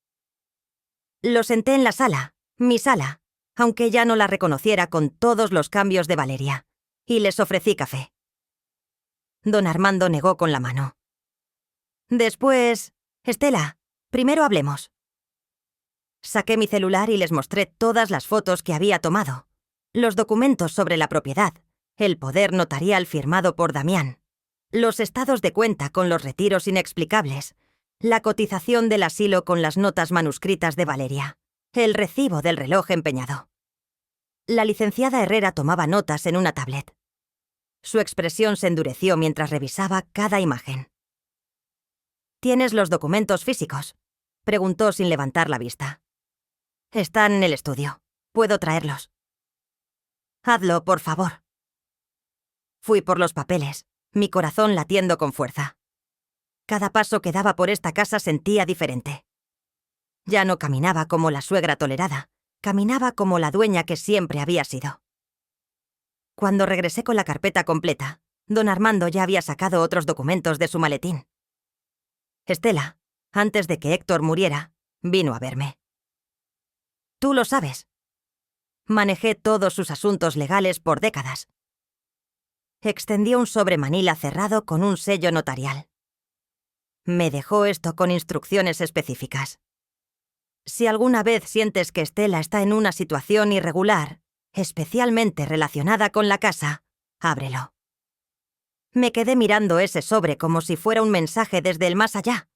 Lo senté en la sala, mi sala, aunque ya no la reconociera con todos los cambios de Valeria, y les ofrecí café. Don Armando negó con la mano. «Después, Estela, primero hablemos». Saqué mi celular y les mostré todas las fotos que había tomado, los documentos sobre la propiedad, el poder notarial firmado por Damián, los estados de cuenta con los retiros inexplicables, la cotización del asilo con las notas manuscritas de Valeria, el recibo del reloj empeñado. La licenciada Herrera tomaba notas en una tablet. Su expresión se endureció mientras revisaba cada imagen. «¿Tienes los documentos físicos?», preguntó sin levantar la vista. «Están en el estudio. Puedo traerlos». «Hazlo, por favor». Fui por los papeles, mi corazón latiendo con fuerza. Cada paso que daba por esta casa sentía diferente. Ya no caminaba como la suegra tolerada, caminaba como la dueña que siempre había sido. Cuando regresé con la carpeta completa, don Armando ya había sacado otros documentos de su maletín. Estela, antes de que Héctor muriera, vino a verme. «Tú lo sabes. Manejé todos sus asuntos legales por décadas». Extendió un sobre manila cerrado con un sello notarial. Me dejó esto con instrucciones específicas. «Si alguna vez sientes que Estela está en una situación irregular, especialmente relacionada con la casa, ábrelo». Me quedé mirando ese sobre como si fuera un mensaje desde el más allá,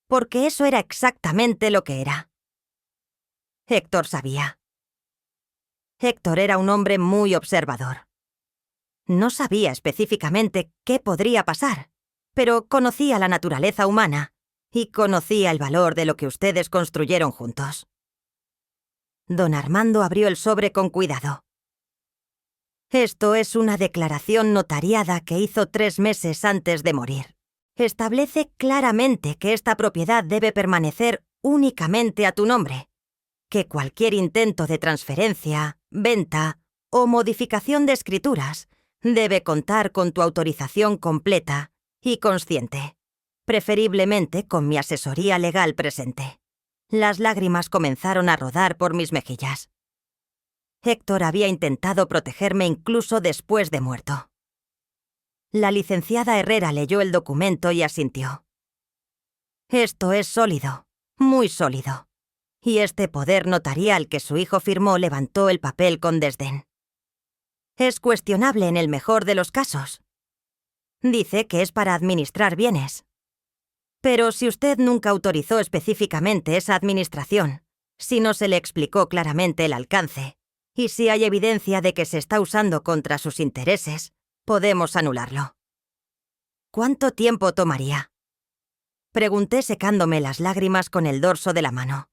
porque eso era exactamente lo que era. Héctor sabía. Héctor era un hombre muy observador. No sabía específicamente qué podría pasar, pero conocía la naturaleza humana y conocía el valor de lo que ustedes construyeron juntos. Don Armando abrió el sobre con cuidado. Esto es una declaración notariada que hizo 3 meses antes de morir. Establece claramente que esta propiedad debe permanecer únicamente a tu nombre, que cualquier intento de transferencia, venta o modificación de escrituras debe contar con tu autorización completa y consciente, preferiblemente con mi asesoría legal presente. Las lágrimas comenzaron a rodar por mis mejillas. Héctor había intentado protegerme incluso después de muerto. La licenciada Herrera leyó el documento y asintió. Esto es sólido, muy sólido. Y este poder notarial que su hijo firmó levantó el papel con desdén. Es cuestionable en el mejor de los casos. Dice que es para administrar bienes. Pero si usted nunca autorizó específicamente esa administración, si no se le explicó claramente el alcance, y si hay evidencia de que se está usando contra sus intereses, podemos anularlo. ¿Cuánto tiempo tomaría? Pregunté secándome las lágrimas con el dorso de la mano.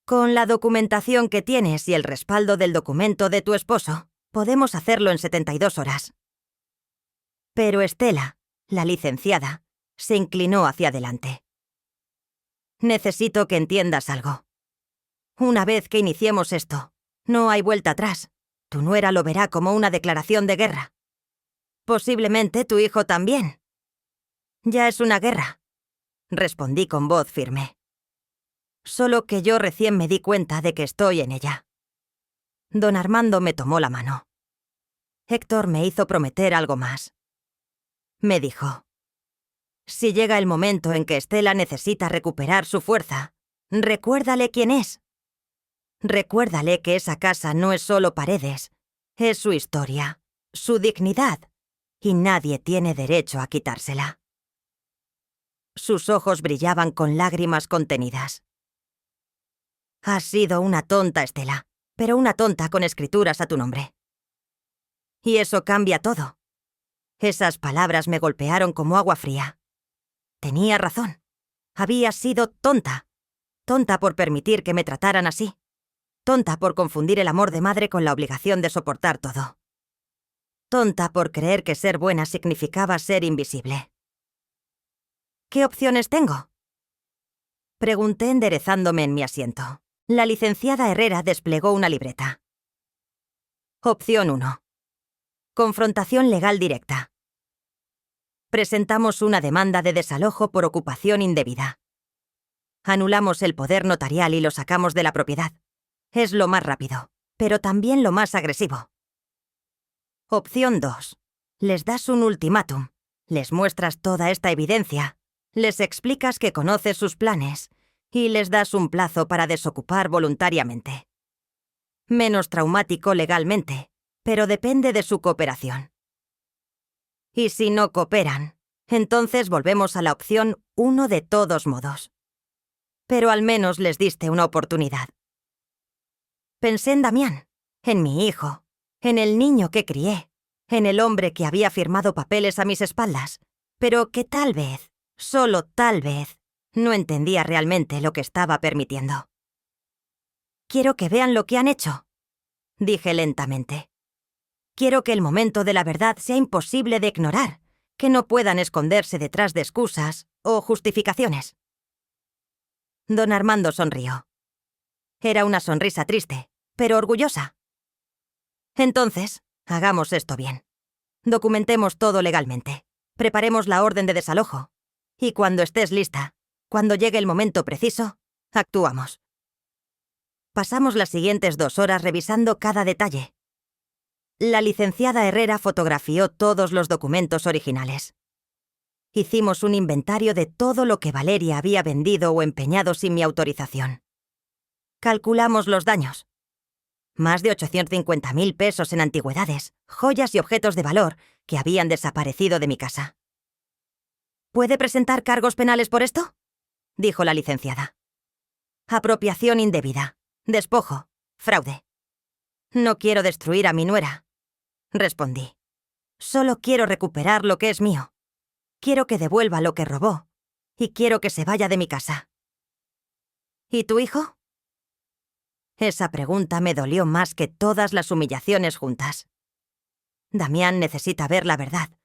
Con la documentación que tienes y el respaldo del documento de tu esposo, podemos hacerlo en 72 horas. Pero Estela, la licenciada, se inclinó hacia adelante. Necesito que entiendas algo. Una vez que iniciemos esto, no hay vuelta atrás. Tu nuera lo verá como una declaración de guerra. Posiblemente tu hijo también. Ya es una guerra, respondí con voz firme. Solo que yo recién me di cuenta de que estoy en ella. Don Armando me tomó la mano. Héctor me hizo prometer algo más. Me dijo: si llega el momento en que Estela necesita recuperar su fuerza, recuérdale quién es. Recuérdale que esa casa no es solo paredes, es su historia, su dignidad, y nadie tiene derecho a quitársela. Sus ojos brillaban con lágrimas contenidas. Has sido una tonta, Estela, pero una tonta con escrituras a tu nombre. Y eso cambia todo. Esas palabras me golpearon como agua fría. Tenía razón. Había sido tonta. Tonta por permitir que me trataran así. Tonta por confundir el amor de madre con la obligación de soportar todo. Tonta por creer que ser buena significaba ser invisible. ¿Qué opciones tengo? Pregunté enderezándome en mi asiento. La licenciada Herrera desplegó una libreta. Opción 1. Confrontación legal directa. Presentamos una demanda de desalojo por ocupación indebida. Anulamos el poder notarial y lo sacamos de la propiedad. Es lo más rápido, pero también lo más agresivo. Opción 2. Les das un ultimátum. Les muestras toda esta evidencia. Les explicas que conoces sus planes y les das un plazo para desocupar voluntariamente. Menos traumático legalmente, pero depende de su cooperación. Y si no cooperan, entonces volvemos a la opción 1 de todos modos. Pero al menos les diste una oportunidad. Pensé en Damián, en mi hijo, en el niño que crié, en el hombre que había firmado papeles a mis espaldas, pero que tal vez, solo tal vez, no entendía realmente lo que estaba permitiendo. Quiero que vean lo que han hecho, dije lentamente. Quiero que el momento de la verdad sea imposible de ignorar, que no puedan esconderse detrás de excusas o justificaciones. Don Armando sonrió. Era una sonrisa triste, pero orgullosa. Entonces, hagamos esto bien. Documentemos todo legalmente. Preparemos la orden de desalojo. Y cuando estés lista, cuando llegue el momento preciso, actuamos. Pasamos las siguientes 2 horas revisando cada detalle. La licenciada Herrera fotografió todos los documentos originales. Hicimos un inventario de todo lo que Valeria había vendido o empeñado sin mi autorización. Calculamos los daños. Más de 850.000 pesos en antigüedades, joyas y objetos de valor que habían desaparecido de mi casa. ¿Puede presentar cargos penales por esto?, dijo la licenciada. Apropiación indebida, despojo, fraude. No quiero destruir a mi nuera, respondí. Solo quiero recuperar lo que es mío. Quiero que devuelva lo que robó. Y quiero que se vaya de mi casa. ¿Y tu hijo? Esa pregunta me dolió más que todas las humillaciones juntas. Damián necesita ver la verdad.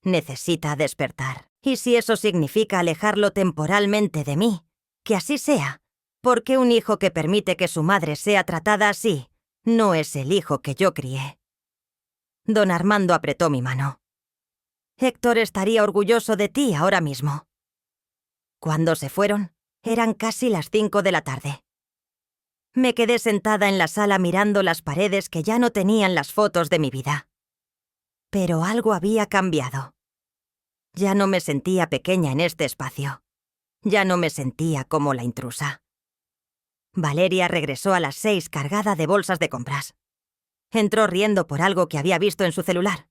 Necesita despertar. Y si eso significa alejarlo temporalmente de mí, que así sea, porque un hijo que permite que su madre sea tratada así no es el hijo que yo crié. Don Armando apretó mi mano. Héctor estaría orgulloso de ti ahora mismo. Cuando se fueron, eran casi las 5 de la tarde. Me quedé sentada en la sala mirando las paredes que ya no tenían las fotos de mi vida. Pero algo había cambiado. Ya no me sentía pequeña en este espacio. Ya no me sentía como la intrusa. Valeria regresó a las 6 cargada de bolsas de compras. Entró riendo por algo que había visto en su celular.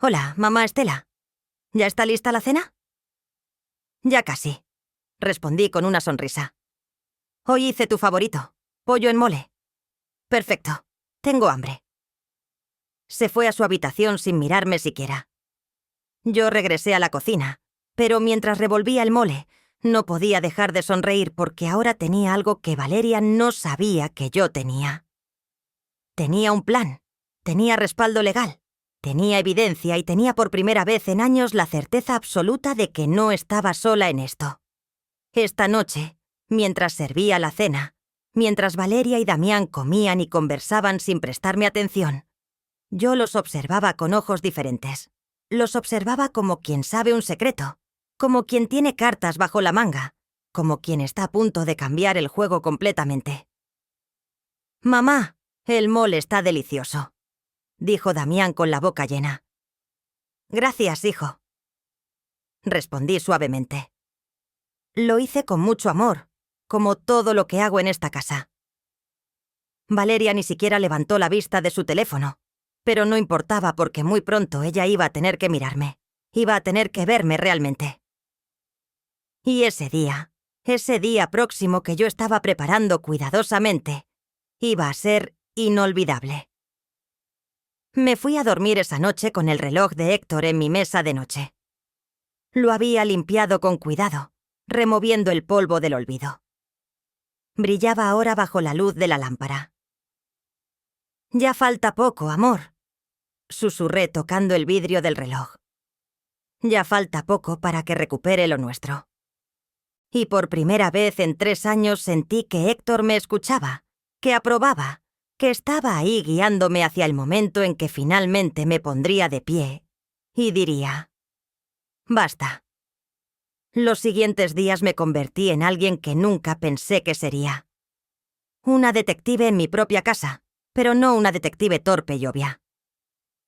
«Hola, mamá Estela. ¿Ya está lista la cena?» «Ya casi», respondí con una sonrisa. «Hoy hice tu favorito, pollo en mole». «Perfecto. Tengo hambre». Se fue a su habitación sin mirarme siquiera. Yo regresé a la cocina, pero mientras revolvía el mole, no podía dejar de sonreír porque ahora tenía algo que Valeria no sabía que yo tenía. Tenía un plan, tenía respaldo legal, tenía evidencia y tenía por primera vez en años la certeza absoluta de que no estaba sola en esto. Esta noche, mientras servía la cena, mientras Valeria y Damián comían y conversaban sin prestarme atención, yo los observaba con ojos diferentes. Los observaba como quien sabe un secreto, como quien tiene cartas bajo la manga, como quien está a punto de cambiar el juego completamente. «Mamá, el mole está delicioso», dijo Damián con la boca llena. «Gracias, hijo», respondí suavemente. Lo hice con mucho amor, como todo lo que hago en esta casa. Valeria ni siquiera levantó la vista de su teléfono, pero no importaba porque muy pronto ella iba a tener que mirarme, iba a tener que verme realmente. Y ese día próximo que yo estaba preparando cuidadosamente, iba a ser inolvidable. Me fui a dormir esa noche con el reloj de Héctor en mi mesa de noche. Lo había limpiado con cuidado, removiendo el polvo del olvido. Brillaba ahora bajo la luz de la lámpara. «Ya falta poco, amor», susurré tocando el vidrio del reloj. «Ya falta poco para que recupere lo nuestro». Y por primera vez en 3 años sentí que Héctor me escuchaba, que aprobaba, que estaba ahí guiándome hacia el momento en que finalmente me pondría de pie y diría: «Basta». Los siguientes días me convertí en alguien que nunca pensé que sería. Una detective en mi propia casa, pero no una detective torpe y obvia.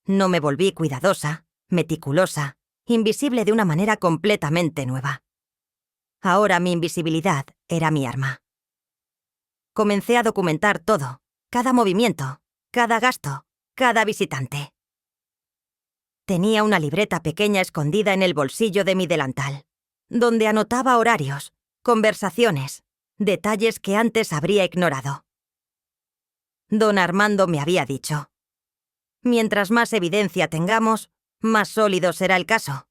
No me volví cuidadosa, meticulosa, invisible de una manera completamente nueva. Ahora mi invisibilidad era mi arma. Comencé a documentar todo, cada movimiento, cada gasto, cada visitante. Tenía una libreta pequeña escondida en el bolsillo de mi delantal, donde anotaba horarios, conversaciones, detalles que antes habría ignorado. Don Armando me había dicho: «Mientras más evidencia tengamos, más sólido será el caso.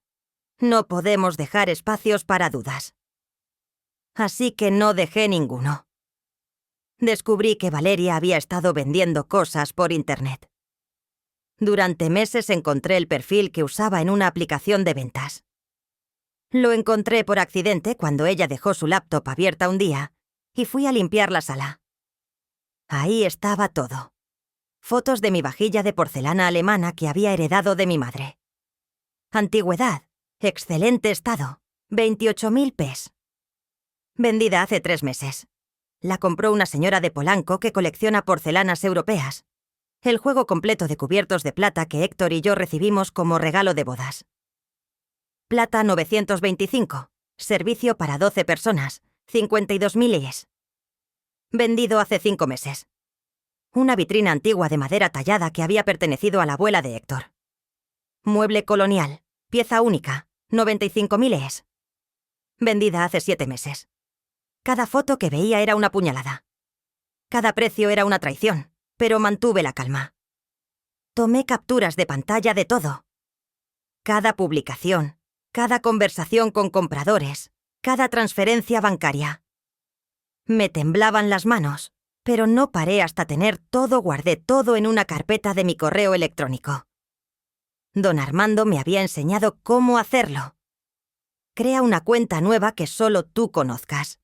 No podemos dejar espacios para dudas». Así que no dejé ninguno. Descubrí que Valeria había estado vendiendo cosas por Internet. Durante meses encontré el perfil que usaba en una aplicación de ventas. Lo encontré por accidente cuando ella dejó su laptop abierta un día y fui a limpiar la sala. Ahí estaba todo. Fotos de mi vajilla de porcelana alemana que había heredado de mi madre. Antigüedad, excelente estado, 28.000 pes. Vendida hace 3 meses. La compró una señora de Polanco que colecciona porcelanas europeas. El juego completo de cubiertos de plata que Héctor y yo recibimos como regalo de bodas. Plata 925. Servicio para 12 personas. 52.000 IES. Vendido hace 5 meses. Una vitrina antigua de madera tallada que había pertenecido a la abuela de Héctor. Mueble colonial. Pieza única. 95.000 IES. Vendida hace 7 meses. Cada foto que veía era una puñalada. Cada precio era una traición, pero mantuve la calma. Tomé capturas de pantalla de todo. Cada publicación, cada conversación con compradores, cada transferencia bancaria. Me temblaban las manos, pero no paré hasta tener todo, guardé todo en una carpeta de mi correo electrónico. Don Armando me había enseñado cómo hacerlo. Crea una cuenta nueva que solo tú conozcas.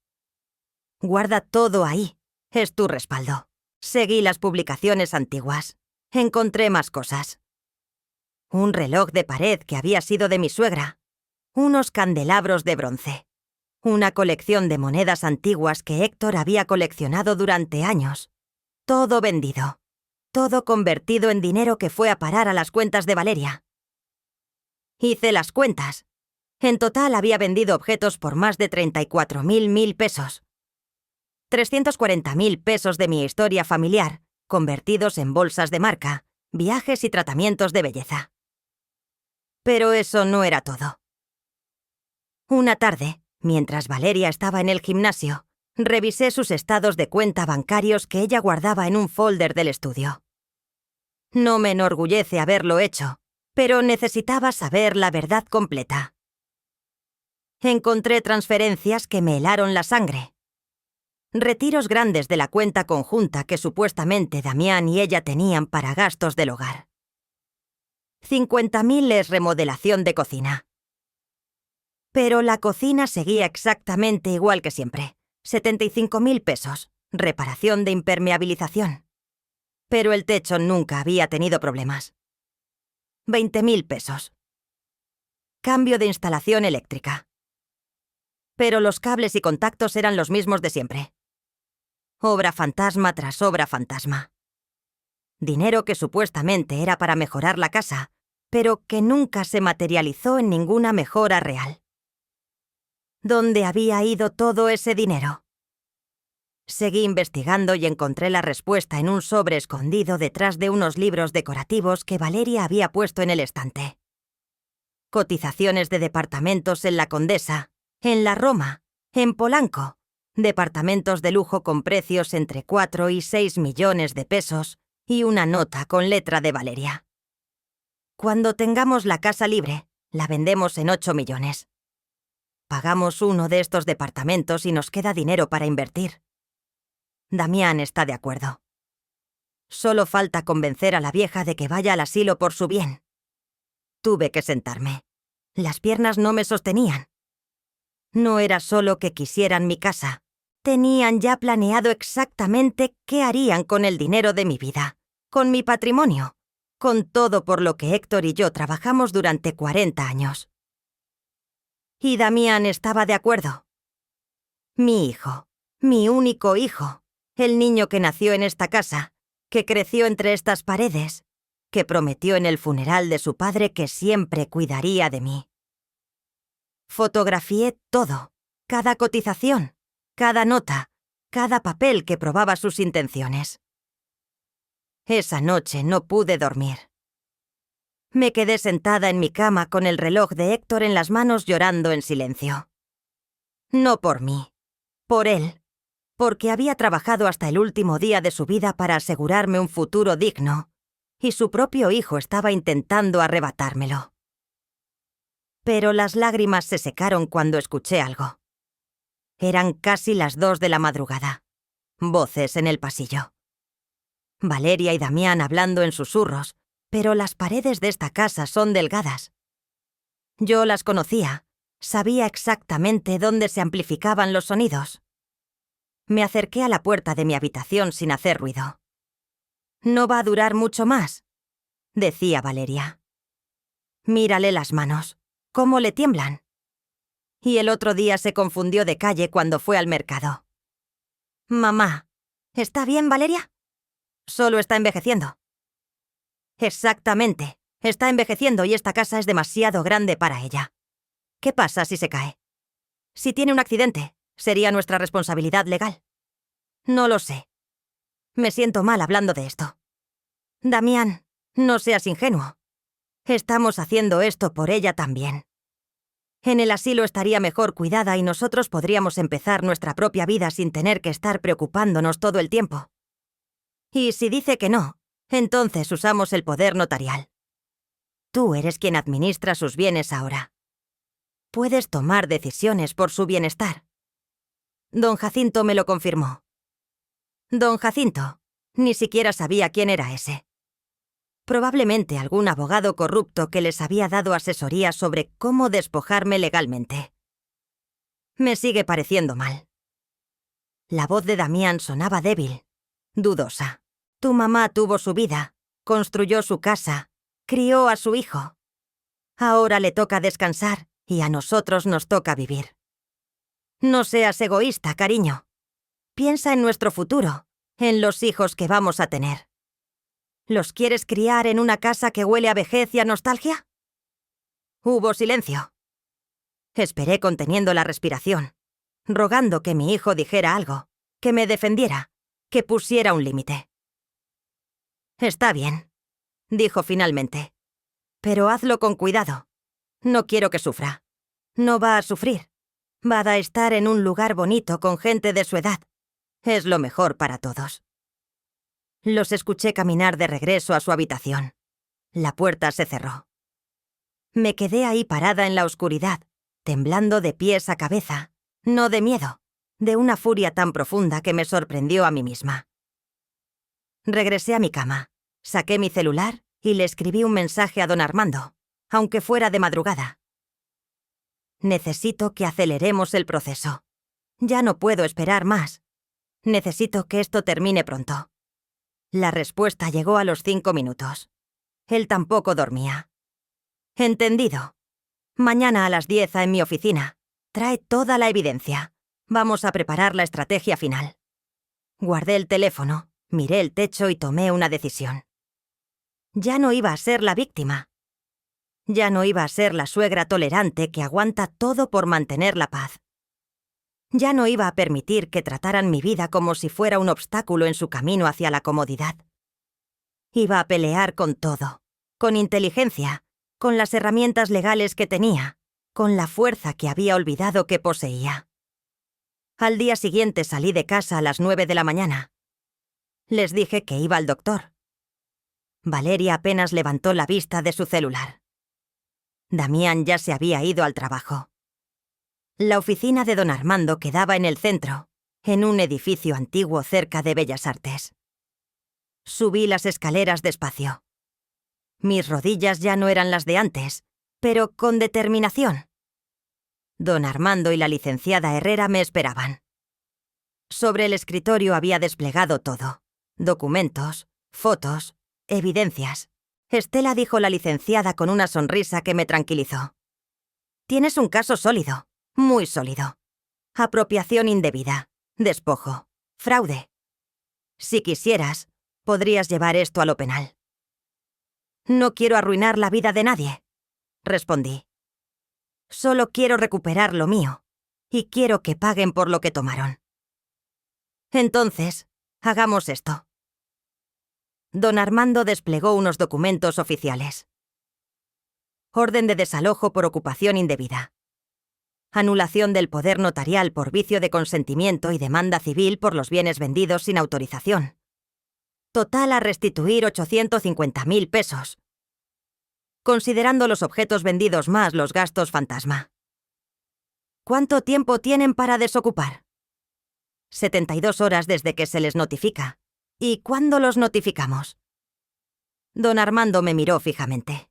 Guarda todo ahí, es tu respaldo. Seguí las publicaciones antiguas. Encontré más cosas. Un reloj de pared que había sido de mi suegra. Unos candelabros de bronce. Una colección de monedas antiguas que Héctor había coleccionado durante años. Todo vendido. Todo convertido en dinero que fue a parar a las cuentas de Valeria. Hice las cuentas. En total había vendido objetos por más de 34.000 pesos. 340.000 pesos de mi historia familiar, convertidos en bolsas de marca, viajes y tratamientos de belleza. Pero eso no era todo. Una tarde, mientras Valeria estaba en el gimnasio, revisé sus estados de cuenta bancarios que ella guardaba en un folder del estudio. No me enorgullece haberlo hecho, pero necesitaba saber la verdad completa. Encontré transferencias que me helaron la sangre. Retiros grandes de la cuenta conjunta que supuestamente Damián y ella tenían para gastos del hogar. 50.000 es remodelación de cocina. Pero la cocina seguía exactamente igual que siempre. 75.000 pesos, reparación de impermeabilización. Pero el techo nunca había tenido problemas. 20.000 pesos. Cambio de instalación eléctrica. Pero los cables y contactos eran los mismos de siempre. Obra fantasma tras obra fantasma. Dinero que supuestamente era para mejorar la casa, pero que nunca se materializó en ninguna mejora real. ¿Dónde había ido todo ese dinero? Seguí investigando y encontré la respuesta en un sobre escondido detrás de unos libros decorativos que Valeria había puesto en el estante. Cotizaciones de departamentos en la Condesa, en la Roma, en Polanco, departamentos de lujo con precios entre 4 y 6 millones de pesos y una nota con letra de Valeria. Cuando tengamos la casa libre, la vendemos en 8 millones. Pagamos uno de estos departamentos y nos queda dinero para invertir. Damián está de acuerdo. Solo falta convencer a la vieja de que vaya al asilo por su bien. Tuve que sentarme. Las piernas no me sostenían. No era solo que quisieran mi casa. Tenían ya planeado exactamente qué harían con el dinero de mi vida, con mi patrimonio, con todo por lo que Héctor y yo trabajamos durante 40 años. Y Damián estaba de acuerdo. Mi hijo, mi único hijo, el niño que nació en esta casa, que creció entre estas paredes, que prometió en el funeral de su padre que siempre cuidaría de mí. Fotografié todo, cada cotización, cada nota, cada papel que probaba sus intenciones. Esa noche no pude dormir. Me quedé sentada en mi cama con el reloj de Héctor en las manos llorando en silencio. No por mí, por él, porque había trabajado hasta el último día de su vida para asegurarme un futuro digno, y su propio hijo estaba intentando arrebatármelo. Pero las lágrimas se secaron cuando escuché algo. Eran casi las 2 de la madrugada. Voces en el pasillo. Valeria y Damián hablando en susurros, pero las paredes de esta casa son delgadas. Yo las conocía, sabía exactamente dónde se amplificaban los sonidos. Me acerqué a la puerta de mi habitación sin hacer ruido. «No va a durar mucho más», decía Valeria. «Mírale las manos, cómo le tiemblan». Y el otro día se confundió de calle cuando fue al mercado. «Mamá, ¿está bien, Valeria? Solo está envejeciendo». «Exactamente, está envejeciendo y esta casa es demasiado grande para ella. ¿Qué pasa si se cae? Si tiene un accidente, ¿sería nuestra responsabilidad legal? No lo sé. Me siento mal hablando de esto. Damián, no seas ingenuo. Estamos haciendo esto por ella también. En el asilo estaría mejor cuidada y nosotros podríamos empezar nuestra propia vida sin tener que estar preocupándonos todo el tiempo. Y si dice que no, entonces usamos el poder notarial. Tú eres quien administra sus bienes ahora. Puedes tomar decisiones por su bienestar. Don Jacinto me lo confirmó. Don Jacinto, ni siquiera sabía quién era ese. Probablemente algún abogado corrupto que les había dado asesoría sobre cómo despojarme legalmente. Me sigue pareciendo mal. La voz de Damián sonaba débil, dudosa. Tu mamá tuvo su vida, construyó su casa, crió a su hijo. Ahora le toca descansar y a nosotros nos toca vivir. No seas egoísta, cariño. Piensa en nuestro futuro, en los hijos que vamos a tener. ¿Los quieres criar en una casa que huele a vejez y a nostalgia? Hubo silencio. Esperé conteniendo la respiración, rogando que mi hijo dijera algo, que me defendiera, que pusiera un límite. Está bien, dijo finalmente. Pero hazlo con cuidado. No quiero que sufra. No va a sufrir. Va a estar en un lugar bonito con gente de su edad. Es lo mejor para todos. Los escuché caminar de regreso a su habitación. La puerta se cerró. Me quedé ahí parada en la oscuridad, temblando de pies a cabeza, no de miedo, de una furia tan profunda que me sorprendió a mí misma. Regresé a mi cama, saqué mi celular y le escribí un mensaje a don Armando, aunque fuera de madrugada. Necesito que aceleremos el proceso. Ya no puedo esperar más. Necesito que esto termine pronto. La respuesta llegó a los 5 minutos. Él tampoco dormía. Entendido. Mañana a las 10 en mi oficina. Trae toda la evidencia. Vamos a preparar la estrategia final. Guardé el teléfono, miré el techo y tomé una decisión. Ya no iba a ser la víctima. Ya no iba a ser la suegra tolerante que aguanta todo por mantener la paz. Ya no iba a permitir que trataran mi vida como si fuera un obstáculo en su camino hacia la comodidad. Iba a pelear con todo, con inteligencia, con las herramientas legales que tenía, con la fuerza que había olvidado que poseía. Al día siguiente salí de casa a las 9 de la mañana. Les dije que iba al doctor. Valeria apenas levantó la vista de su celular. Damián ya se había ido al trabajo. La oficina de don Armando quedaba en el centro, en un edificio antiguo cerca de Bellas Artes. Subí las escaleras despacio. Mis rodillas ya no eran las de antes, pero con determinación. Don Armando y la licenciada Herrera me esperaban. Sobre el escritorio había desplegado todo: documentos, fotos, evidencias. Estela, dijo la licenciada con una sonrisa que me tranquilizó. Tienes un caso sólido, muy sólido. Apropiación indebida, despojo, fraude. Si quisieras, podrías llevar esto a lo penal. No quiero arruinar la vida de nadie, respondí. Solo quiero recuperar lo mío, y quiero que paguen por lo que tomaron. Entonces, hagamos esto. Don Armando desplegó unos documentos oficiales. Orden de desalojo por ocupación indebida. Anulación del poder notarial por vicio de consentimiento y demanda civil por los bienes vendidos sin autorización. Total a restituir 850.000 pesos. Considerando los objetos vendidos más los gastos fantasma. ¿Cuánto tiempo tienen para desocupar? 72 horas desde que se les notifica. ¿Y cuándo los notificamos? Don Armando me miró fijamente.